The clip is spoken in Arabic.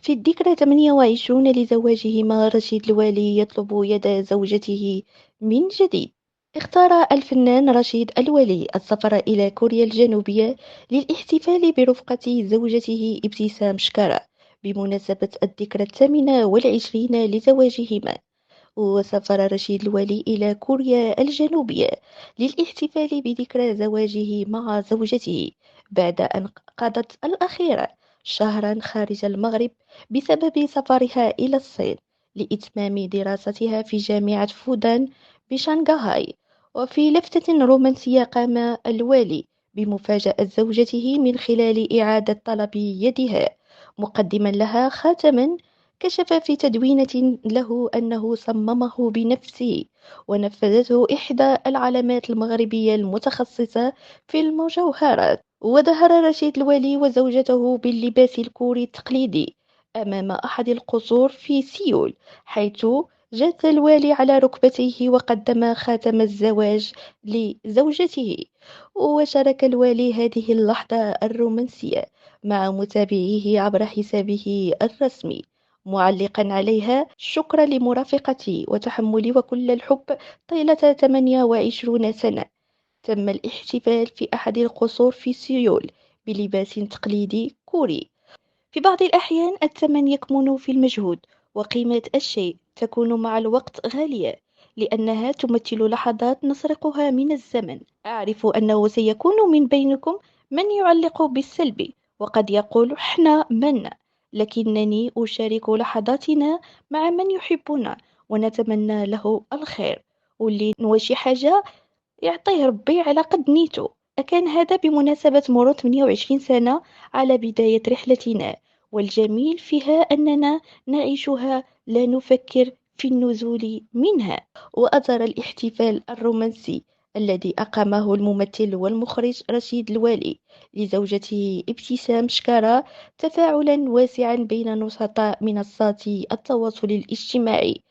في الذكرى 28 لزواجهما رشيد الوالي يطلب يد زوجته من جديد. اختار الفنان رشيد الوالي السفر إلى كوريا الجنوبية للاحتفال برفقة زوجته ابتسام شكارة بمناسبة الذكرى 28 لزواجهما. وسافر رشيد الوالي إلى كوريا الجنوبية للاحتفال بذكرى زواجه مع زوجته بعد أن قضت الأخيرة شهرا خارج المغرب بسبب سفرها إلى الصين لإتمام دراستها في جامعة فودان بشنغهاي. وفي لفتة رومانسية قام الوالي بمفاجأة زوجته من خلال إعادة طلب يدها مقدما لها خاتما كشف في تدوينة له أنه صممه بنفسه ونفذته إحدى العلامات المغربية المتخصصة في المجوهرات. وظهر رشيد الولي وزوجته باللباس الكوري التقليدي أمام أحد القصور في سيول، حيث جث الوالي على ركبتيه وقدم خاتم الزواج لزوجته. وشارك الوالي هذه اللحظة الرومانسية مع متابعيه عبر حسابه الرسمي معلقا عليها: شكرا لمرافقتي وتحملي وكل الحب طيلة 28 سنة. تم الاحتفال في أحد القصور في سيول بلباس تقليدي كوري. في بعض الأحيان الثمن يكمن في المجهود، وقيمة الشيء تكون مع الوقت غالية لأنها تمثل لحظات نسرقها من الزمن. أعرف أنه سيكون من بينكم من يعلق بالسلب وقد يقول إحنا من، لكنني أشارك لحظاتنا مع من يحبنا ونتمنى له الخير، واللي نواشي حاجة يعطيه ربي على قد نيته. أكان هذا بمناسبة مرور 28 سنة على بداية رحلتنا، والجميل فيها أننا نعيشها لا نفكر في النزول منها. وأثر الاحتفال الرومانسي الذي أقامه الممثل والمخرج رشيد الوالي لزوجته ابتسام شكارة تفاعلا واسعا بين نشطاء منصات التواصل الاجتماعي